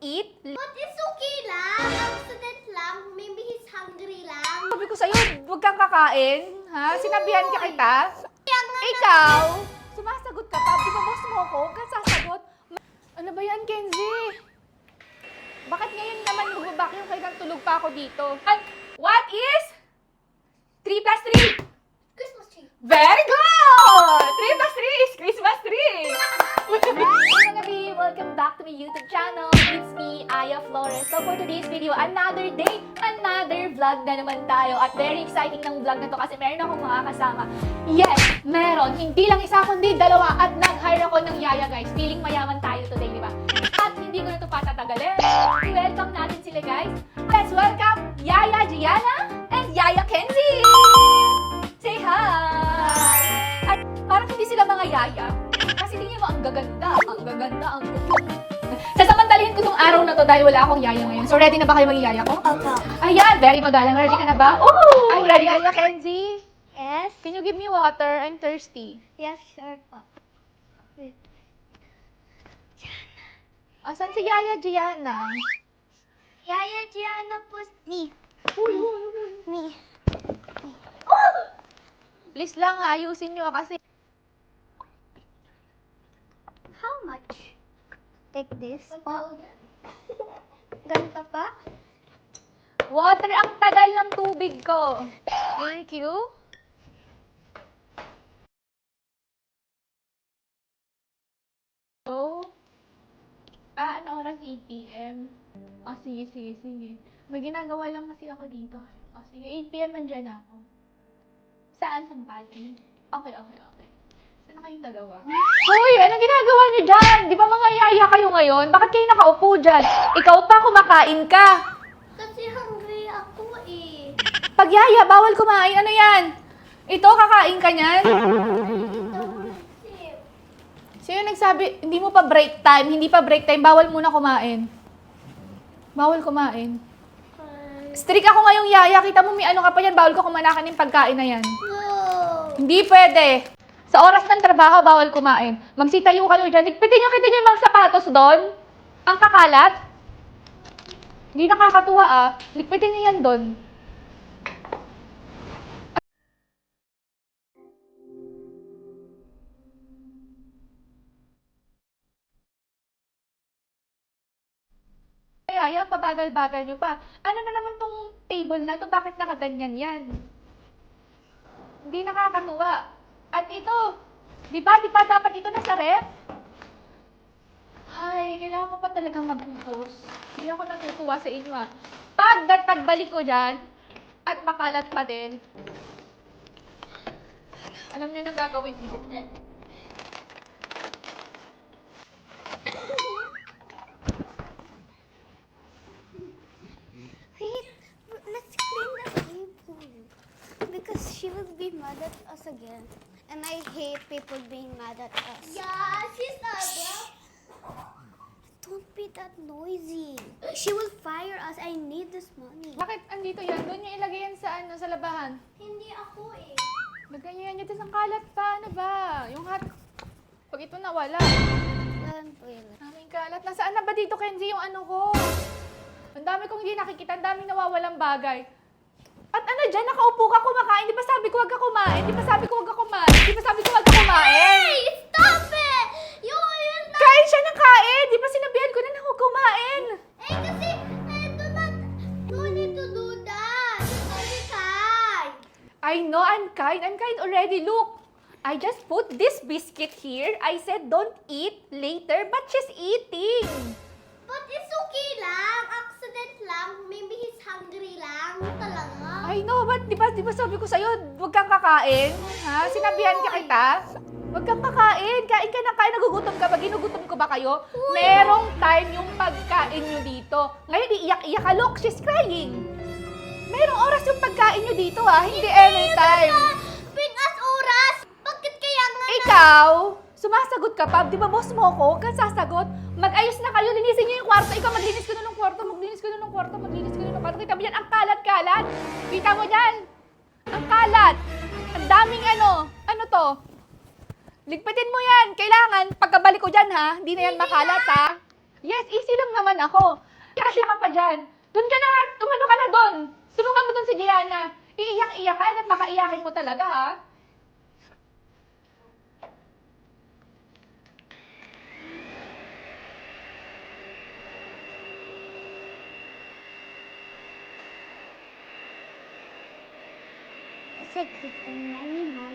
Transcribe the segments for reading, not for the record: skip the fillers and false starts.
eat. But it's okay lang. Accident lang. Maybe he's hungry lang. Sabi ko sa'yo, huwag kang kakain. Ha? Sinabihan ka kita. Kaya nga Ikaw, sumasagot ka pa. Di ba boss mo ako? Huwag kang sasagot. Ano ba yan, Kenzie? Bakit ngayon naman mag-vacuum kayo ng tulog pa ako dito? And what is 3 plus 3? Christmas tree. Very good! 3 plus 3 is Christmas tree! Hello Gabi! Welcome back to my YouTube channel. It's me, Aya Flores. So for today's video, another day, another vlog na naman tayo. At very exciting ng vlog na to kasi meron akong mga kasama. Yes, meron. Hindi lang isa kundi dalawa. At nag-hire ako ng yaya guys. Feeling mayaman tayo today, di ba? At hindi ko na ito patatagalin. Welcome natin sila guys. Let's welcome Yaya Gianna and Yaya Kenzie! Say hi! At parang hindi sila mga yaya. Kasi tingin mo, ang gaganda, ang cute. Sasamantalihin ko tong araw na to dahil wala akong yaya ngayon. So ready na ba kayo maging yaya ko? Opo. Ayan, very magalang. Ready ka na ba? Oh! Are you ready, Yaya Kenzie? Yes? Can you give me water? I'm thirsty. Yes, sure po. Asan si Yaya Gianna? Yaya Gianna po. Ni. Ni. Please lang, ayusin nyo kasi. How much? Take this po. Ganito pa? Water, ang tagal ng tubig ko. Thank you. Oh. Ano oras? 8 p.m. Sige. May ginagawa lang kasi ako dito. Sige, 8 p.m. andyan ako. Saan? Sa party? Okay. Saan na kayong dalawa? Hoy, anong ginagawa niyo dyan? Di ba mga yaya kayo ngayon? Bakit kayo nakaupo dyan? Ikaw pa, kumakain ka. Kasi hungry ako eh. Pag yaya, bawal kumain. Ano yan? Ito, kakain ka niyan? Sino nagsabi, hindi mo pa break time, hindi pa break time, bawal muna kumain. Bawal kumain. Strict ako ngayong yaya, kita mo may ano ka pa yan, bawal ko kumanakan yung pagkain na yan. No. Hindi pwede. Sa oras ng trabaho, bawal kumain. Magsitayo ka lang dyan, kita nyo yung mga sapatos doon. Ang kakalat. Hindi nakakatuwa ah. Ligpitin nyo yan doon. Kaya, pabagal-bagal nyo pa. Ano na naman tong table na to? Bakit nakaganyan yan? Hindi nakakatuwa. At ito, di ba dapat ito nasa ref? Ay, kailangan ko pa talagang mag-focus. Hindi ako natutuwa sa inyo ah. Pagbalik ko dyan, at makalat pa din. Alam niyo na gagawin ko. Wait, let's clean the table. Because she will be mad at us again. And I hate people being mad at us. Yeah, she's not. Don't be that noisy. She will fire us. I need this money. Bakit andito yan? Doon niyo ilagay yan sa, sa labahan. Hindi ako eh. Lagay niyo yan dito sa kalat pa. Ano ba? Yung pag ito nawala. Ganun po yun. Aming kalat. Nasaan na ba dito, Kenzie, yung ano ko? Ang dami kong hindi nakikita. Ang daming nawawalang bagay. At ano dyan? Nakaupo ka kumakain. Di ba sabi ko wag ka kumain? Di ba sabi ko wag ka kumain? Di ba sabi ko wag ka kumain? Hey! Stop it! You're not... Kain siya ng kain! Di ba sinabihan ko na huwag kumain? Eh, kasi, do need to do that. It's only kind. I know, I'm kind. I'm kind already. Look, I just put this biscuit here. I said don't eat later, but she's eating. But it's okay lang. Accident lang. Maybe he's hungry lang. Talaga. I know, but di ba sabi ko sa'yo, huwag kang kakain? Ha? Sinabihan ka kita? Huwag kang kakain. Kain ka ng kain. Nagugutom ka ba? Ginugutom ko ba kayo? Merong time yung pagkain nyo dito. Ngayon, iiyak-iyak ka. Look, she's crying. Merong oras yung pagkain nyo dito, ha? Hindi anytime. Pingas oras. Bakit kaya nga Ikaw, sumasagot ka pa. Di ba boss mo ako? Huwag kang sasagot. Mag-ayos na kayo. Linisin nyo yung kwarto. Ikaw, maglinis ka na ng kwarto. Maglinis ka na ng kwarto. Kita mo yan, ang kalat-kalat. Kita mo yan. Ang kalat. Ang daming ano. Ano to? Ligpitin mo yan. Kailangan, pagkabalik ko dyan ha, hindi na yan makalat ha. Yes, easy lang naman ako. Kasi ka pa dyan. Doon ka na, tumano ka na doon. Tulungan mo doon si Gianna. Iiyak-iyakan at makaiyakin mo talaga, ha? Secret and many more.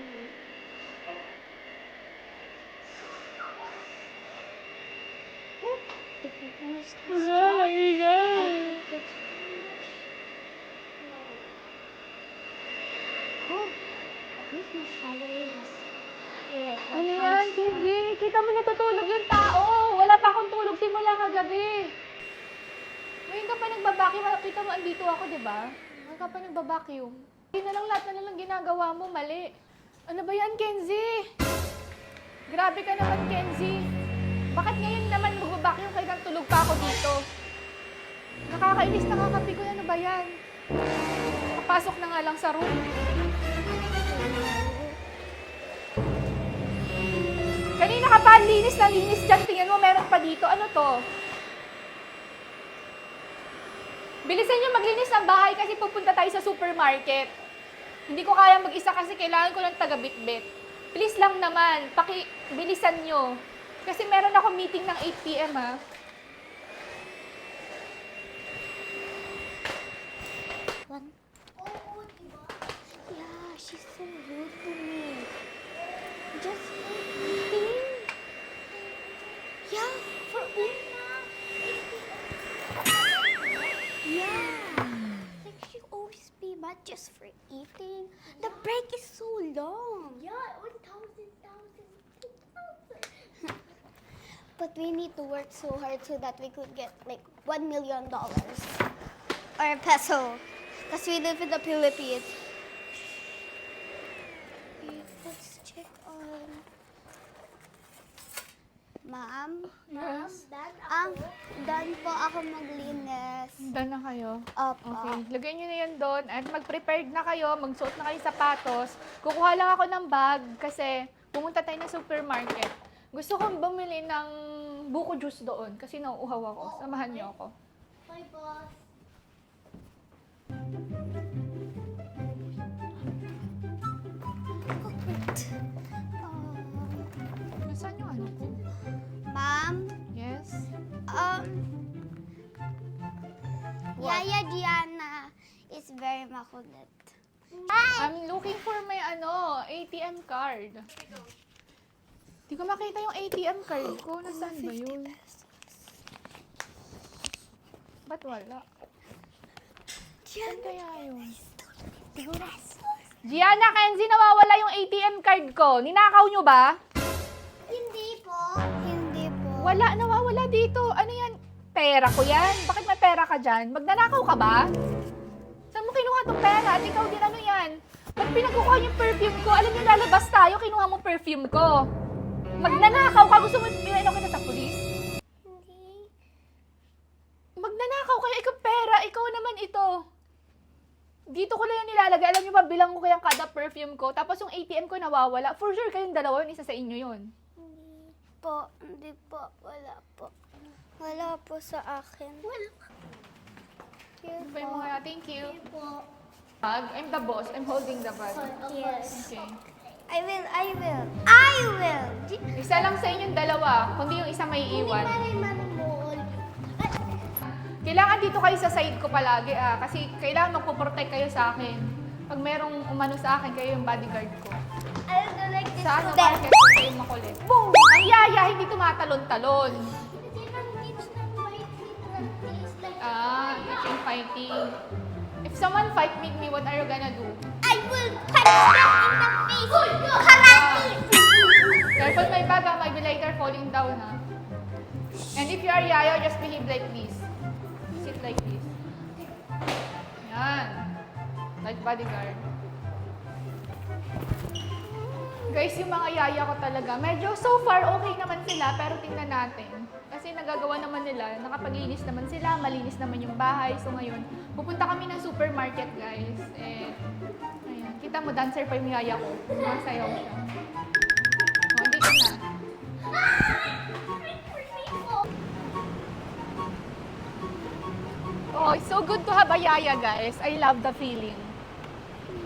Ano yan, Kenzie? Kita mo natutulog yung tao. Wala pa akong tulog simula kagabi. Ngayon ka pa nagbabacuum. Kita mo, andito ako, di ba? Ngayon ka pa nagbabacuum. Hindi na lang lahat na lang ginagawa mo, mali. Ano ba yan, Kenzie? Grabe ka naman, Kenzie. Bakit ngayon naman magbabacuum kaya tulog pa ako dito? Nakakainis, nakakapikon. Ano ba yan? Kapasok na nga lang sa room. Kanina ka pa, linis na linis dyan. Tingnan mo, meron pa dito. Ano to? Bilisan nyo maglinis ng bahay kasi pupunta tayo sa supermarket. Hindi ko kaya mag-isa kasi kailangan ko ng taga-bitbit. Please lang naman, bilisan nyo. Kasi meron ako meeting ng 8 p.m. ha. Yeah, she's so rude to me. Just for eating. Yeah, for Una. Yeah. Like she always be mad just for eating. The break is so long. Yeah, 1,000. But we need to work so hard so that we could get like $1 million or peso. Because we live in the Philippines. Wait, let's check on... Ma'am? Yes? Done po ako maglinis. Done na kayo? Opo. Okay, lagay nyo na yan doon at mag-prepared na kayo, magsuot na kayo sapatos. Kukuha lang ako ng bag kasi pumunta tayo ng supermarket. Gusto kong bumili ng buko juice doon kasi nauuhaw ako. Samahan niyo ako. Bye, boss. Oh, wait. Nasaan yung ano ko? Ma'am? Yes? What? Yaya Gianna is very makulit. I'm looking for my ATM card. Di ko makita yung ATM card ko. Nasaan ba yun? Ba't wala? Saan kaya yun? Siguro. Gianna, Kenzie, nawawala yung ATM card ko. Ninakaw nyo ba? Hindi po. Hindi po. Wala, nawawala dito. Ano yan? Pera ko yan. Bakit may pera ka dyan? Magnanakaw ka ba? Saan mo kinuha tong pera? At ikaw din ano yan? Pag pinagkukuha yung perfume ko, alam niyo lalabas tayo, kinuha mo perfume ko. Magnanakaw ka? Gusto mo ano kita sa pulis? Hindi. Magnanakaw kaya ikaw pera, ikaw naman ito. Dito ko lang yung nilalagay. Alam niyo ba, bilang ko kaya kada perfume ko. Tapos yung ATM ko nawawala. For sure kayong dalawa yun, isa sa inyo yun. Hindi po. Hindi po. Wala po. Wala po sa akin. Wala. Ano ba yung mga, thank you. po. Bag? I'm the boss. I'm holding the bag. Yes. Okay. I will. Isa lang sa inyong dalawa, kundi yung isa may iwan. Kailangan dito kayo sa side ko palagi kasi kailangan magpo-protect kayo sa akin. Pag merong umano sa akin, kayo yung bodyguard ko. I will do like this Sa to ano, them. market ko kayo makulit. Boom! Ang yaya, hindi tumatalon-talon. Teaching fighting. If someone fight me, what are you gonna do? I will punch them in the face. Karate! Careful my bag, might be later falling down, ha? And if you are yayo, just behave like this. Sit like this. Yan. Like bodyguard. Guys, yung mga yaya ko talaga, medyo so far okay naman sila, pero tingnan natin. Kasi nagagawa naman nila, nakapaglinis naman sila, malinis naman yung bahay. So ngayon, pupunta kami ng supermarket, guys. And, ayan, kita mo, dancer pa yung yaya ko. Masayaw siya. O, dito na. Oh, it's so good to have a yaya, guys. I love the feeling.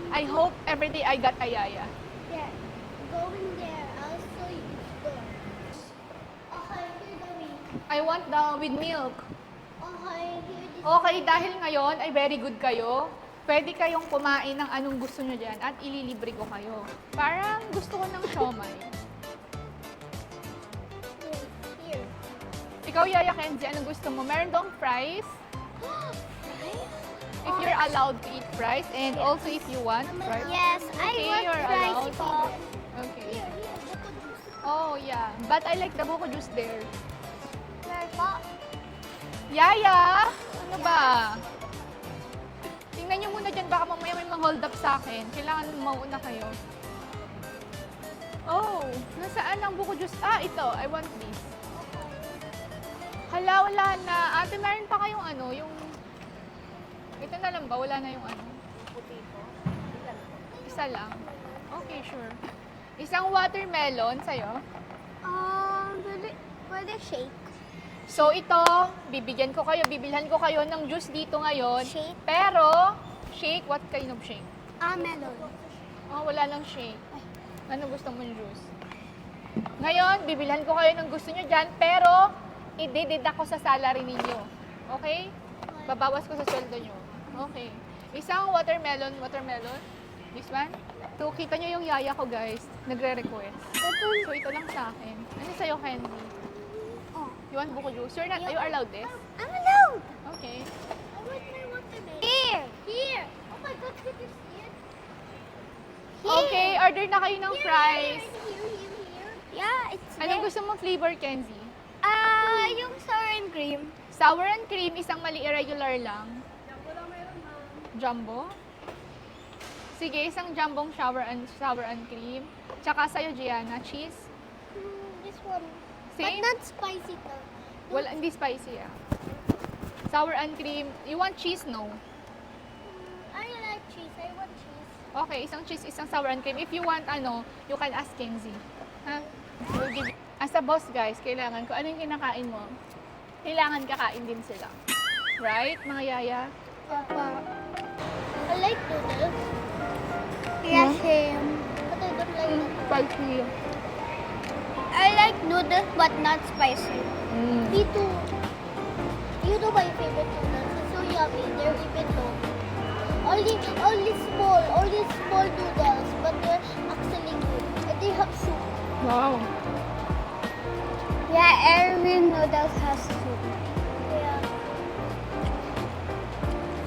I hope every day I got a yaya. Yeah. Going there, I'll show you the store. Okay, here going. I want the with milk. Okay, here this. Okay, dahil ngayon ay very good kayo, pwede kayong kumain ng anong gusto nyo dyan at ililibre ko kayo. Parang gusto ko ng siomay. Here. Ikaw, Yaya Kenzie, anong gusto mo? Meron dong fries. If you're allowed to eat fries and also if you want fries. Yes, Okay, I want you're fries allowed. po. Okay. Here, buko juice. Oh, yeah. But I like the buko juice there. Where po? Yaya! Ano ba? Tingnan nyo muna dyan, baka mamaya may hold up sa akin. Kailangan mauna kayo. Oh, nasaan ang buko juice? Ah, ito. I want this. Hala, wala na. Ate, meron pa kayong ano, yung... Ito na lang ba? Wala na yung ano? Isa lang. Okay, sure. Isang watermelon sa'yo. Pwede shake. So ito, bibigyan ko kayo, bibilhan ko kayo ng juice dito ngayon. Shake? Pero, shake, what kind of shake? Melon. Oh, wala lang shake. Ano gusto mong juice? Ngayon, bibilhan ko kayo ng gusto nyo dyan, pero i-deduct ko sa salary ninyo. Okay? Babawas ko sa sweldo nyo. Okay. Isang watermelon. This one. So, kita nyo yung yaya ko, guys. Nagre-request. So, ito lang sa akin. Ano sa'yo, Candy? Oh. You want buko juice? Are you allowed this? I'm allowed. Okay. I want my watermelon. Here. Oh my God, this is here. Okay, order na kayo ng fries. Here. Yeah, it's Anong gusto mong flavor, Kenzie? Yung sour and cream. Sour and cream, isang mali irregular lang. Jumbo? Sige, isang jambong sour and cream. Tsaka sa'yo, Gianna, cheese. This one. Same? But not spicy though. Wala, hindi spicy ah. Sour and cream. You want cheese? No. I like cheese. I want cheese. Okay, isang cheese, isang sour and cream. If you want, you can ask Kenzie. Ha? We'll give you. As a boss, guys, kailangan ko ano yung kinakain mo, kailangan kakain din sila. Right, mga yaya? Papa. I like noodles. Yeah, same. But I don't like noodles. Spicy. I like noodles but not spicy. Me too. You know my favorite noodles. It's so yummy. They're even low. Only small noodles, but they're actually good. And they have soup. Wow. Yeah, every noodles has soup. Yeah.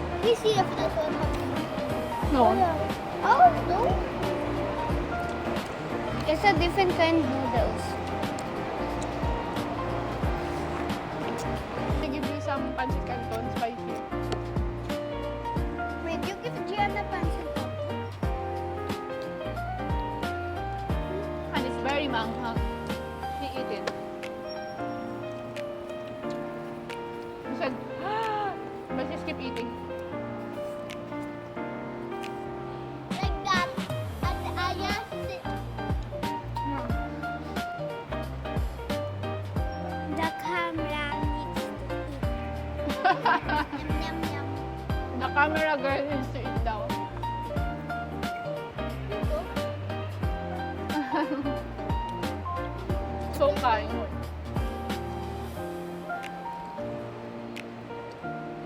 Let me see if this one has soup. No. Oh, no. It's a different kind of noodles. I give you some pancit canton, spicy. Wait, you give Gianna pancit. And it's very manghang. He eat it. He said, but just keep eating. Like that. And Aya sit. The camera needs to eat. Yum, yum, yum. The camera girl needs to eat daw. So kind.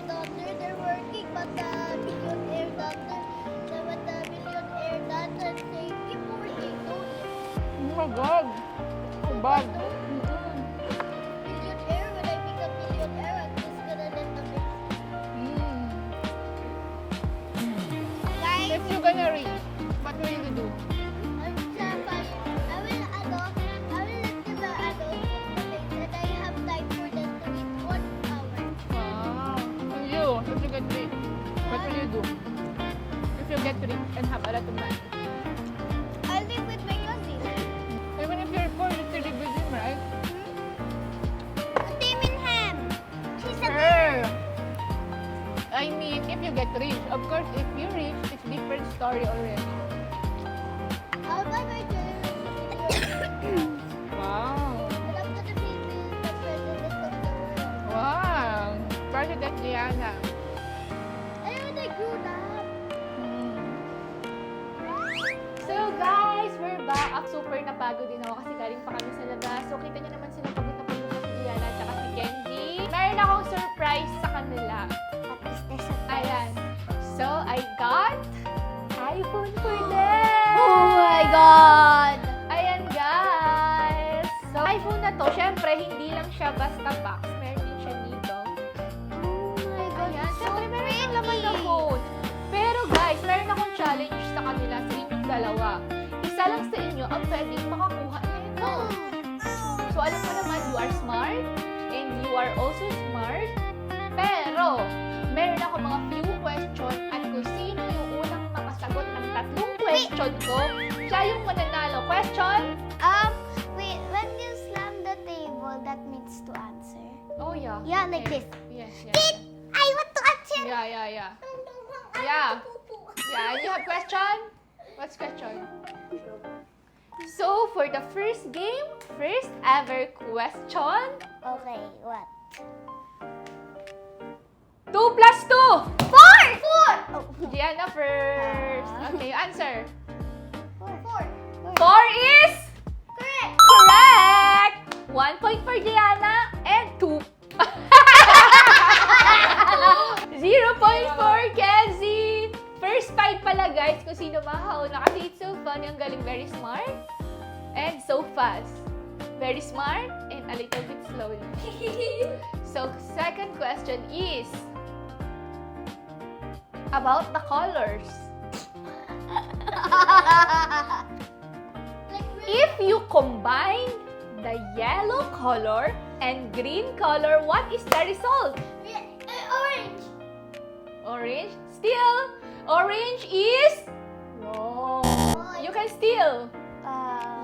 Doctor, they're working, but the millionaire doctor, say, keep working, don't Oh my God. So bad. millionaire, when I become millionaire, I'm just gonna let them Guys, If you're gonna reach, what will you do? I'm satisfied. I will let them and I have time for them to eat 1 hour. Wow. And you, if you get rich, what will you do? If you get rich and have a lot of money. I'll live with my cousin. Even if you're poor, you still live with him, right? Daminham. She's a Sure. I mean, if you get rich. Of course, if you rich, it's different story already. I'll buy my children. Wow. And I'm gonna be the president of the world. Wow. President Gianna. box. Super napagod din ako kasi galing pa kami sa labas. So, kita niyo naman sila pagod na pagod na si Diana at saka si Kenzie. Meron akong surprise sa kanila. Ayan. So, I got iPhone for them! Oh my God! Ayan, guys! So, iPhone na to, syempre, hindi lang siya basta box. Meron din siya dito. Oh my God, Ayan, so syempre, meron pretty! siyang laman na phone. Pero, guys, meron akong challenge sa kanila, sa inyong dalawa. Isa lang sa inyo ang pwedeng makakuha nito. So, alam mo naman, you are smart and you are also smart. Pero, meron ako mga few question at kung sino yung unang makasagot ng tatlong question ko, siya yung mananalo. Question? Wait, when you slam the table, that means to answer. Oh, yeah. Yeah, like Okay. this. Yes, yes. Wait, I want to answer. Yeah. Yeah. Yeah, and you have question? What's question? So, for the first game, first ever question, Okay, what? 2 plus 2! 4! 4! Oh, Gianna first. Okay, you answer. 4. 4 is Correct! correct! 1 point for Gianna and 2. 0 point for Kenzie. First 5 pala, guys, kung sino makauna. Kasi it's so fun. Yung galing, very smart and so fast. Very smart and a little bit slowly. So, second question is about the colors. If you combine the yellow color and green color, what is the result? Orange! Orange? Still, orange is wrong. You can still.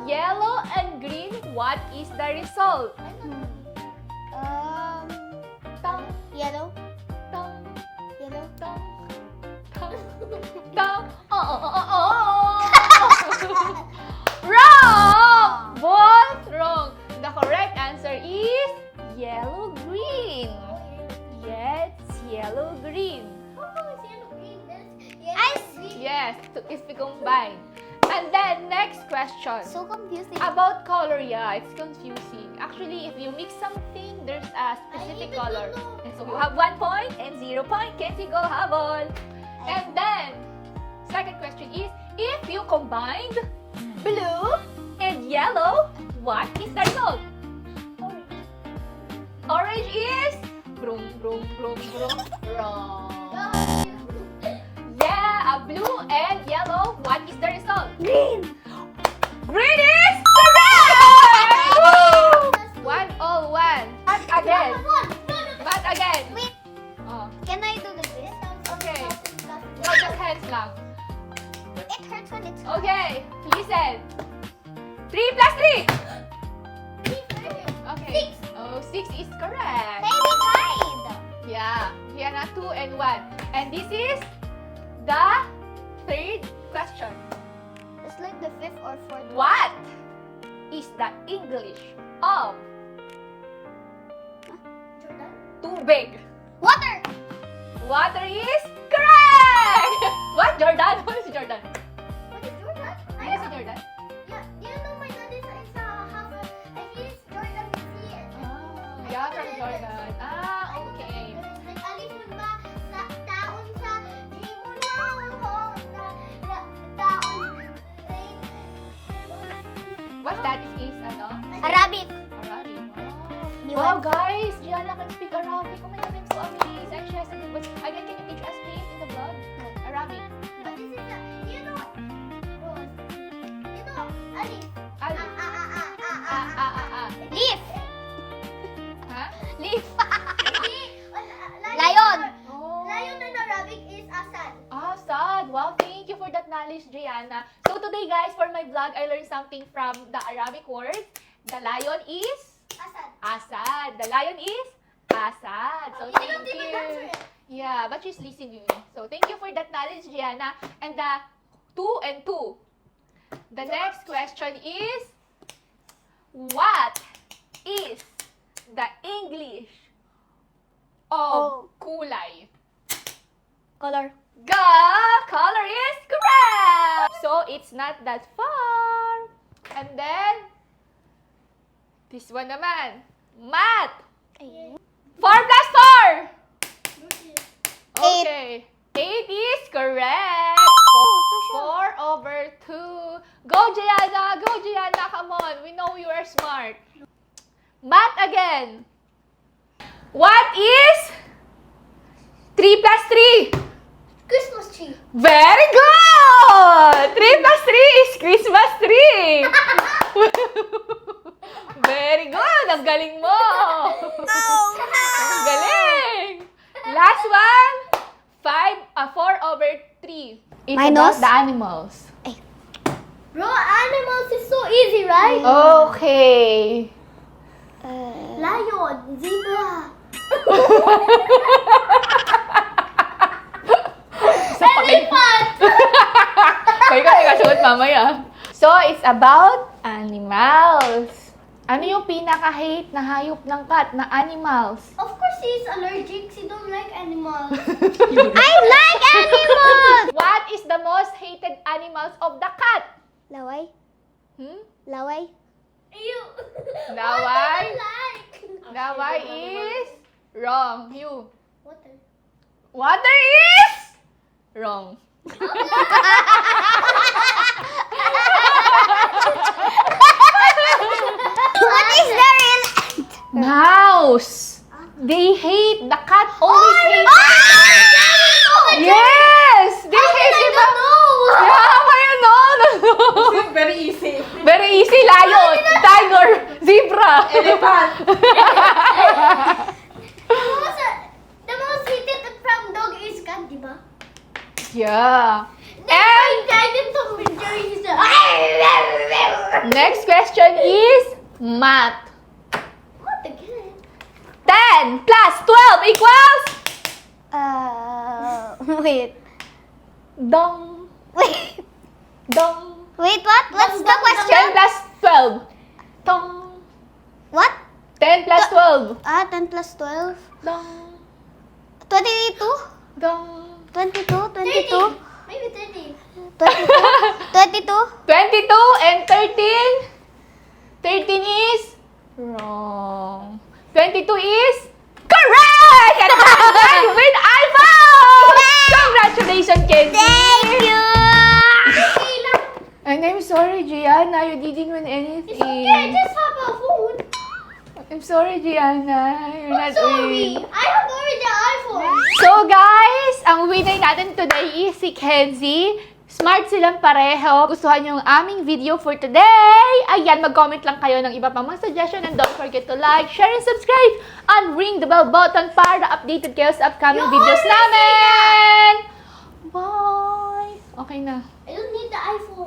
Yellow and green, what is the result? Tang, Yellow? tang, Yellow? tang, tang, tang. Wrong! Both wrong. The correct answer is yellow green. Yes, yellow green. Yes, if we combine. And then next question. So confusing. About color, yeah, it's confusing. Actually, if you mix something, there's a specific even color. don't know. And so you have 1 point and 0 point. Kenzie, go habol. And then, second question is, if you combined blue and yellow, what is the result? Orange is brum brum brum brum wrong. Yeah, a blue and yellow, what is the result? Green! Green is correct! Woo! 101. But again. But again. Wait, Oh, can I do this? okay. No, just hands lang. It hurts when it's Okay, listen. 3 plus 3. Okay. 6. Oh, 6 is correct. Baby tied! Yeah. Here 2 and 1. And this is the third question. It's like the 5th or 4th. What is the English of Jordan? tubig? Water! Water is correct! What, Jordan? What is Jordan? What is Jordan? What is Jordan? Yeah, you know my dad is half a, he's Jordan Messi. Yeah, from Jordan. Ah, okay. Alipun ba sa taon sa di mo na ako taon. What that is, ano? Arabic. Arabic. Di Wow, ba? guys! Gianna can speak Arabic. Oh my God, I'm so amazed. And she has a good voice. Again, can you teach us please in the vlog? Arabic. But this is a, you know, Rose. You know, alif. Alif. Leaf. Ha? Leaf. Lion. Oh. Lion in Arabic is asad. Ah, sad. Wow, thank you for that knowledge, Gianna. So today, guys, for my vlog, I learned something from the Arabic word. The lion is Asad. Asad. The lion is Asad. So You thank don't even answer you. it. Yeah, but she's listening. So thank you for that knowledge, Gianna. And the 2 and 2. The next question is, what is the English of Oh. kulay? Color. Color is correct! So, it's not that far. And then, this one naman. Math. 4 plus 4. Okay. 8 is correct. 4 over 2. Go, Gianna. Go, Gianna. Come on. We know you are smart. Math again. What is 3 plus 3? Christmas tree. Very good! 3 plus 3 is Christmas tree! Very good! Ang galing mo! Ang galing! Last one, 4 over 3. It's Minus? about the animals. Bro, animals is so easy, right? Okay. Lion, zebra. Elephant. Kaya ka nagkasuot mamaya. So, it's about animals. Ano yung pinaka-hate na hayop ng cat na animals? Of course, he's allergic. He don't like animals. I like animals. What is the most hated animals of the cat? Laway. Hmm? Laway. Ew. Laway? What do you like? Laway is wrong. You. Water. Water is wrong. What is the real? Mouse. They hate the cat. Always hate. Yes, they hate I it. don't know. Yeah, how you know? Very easy. Very easy. Lion, tiger, zebra, Elephant. The most hated from dog is cat, diba? Yeah. And dragon Tom and Jerry is Next question is math. What again? 10 plus 12 equals? Wait. Dong. Wait. Dong. Wait, what? What's the 10 question? plus 12. Dong. What? 10 plus 12. 10 plus 12. Dong. 22? Dong. 22? 22? Maybe 30. 22? 22? 22 and 13. 13 is wrong. 22 is correct! And I'm with iPhone! Congratulations, Kenzie! Thank you! And I'm sorry, Gianna, you didn't win anything. It's okay, I just have a phone. I'm sorry, Gianna. You're not Sorry, winning. I have already an iPhone. So guys, ang winner natin today is si Kenzie. Smart silang pareho. Gustuhan nyo yung aming video for today? Ayan, mag-comment lang kayo ng iba pang mga suggestion and don't forget to like, share, and subscribe and ring the bell button para updated kayo sa upcoming You videos always say namin! Bye! Okay na. I don't need the iPhone.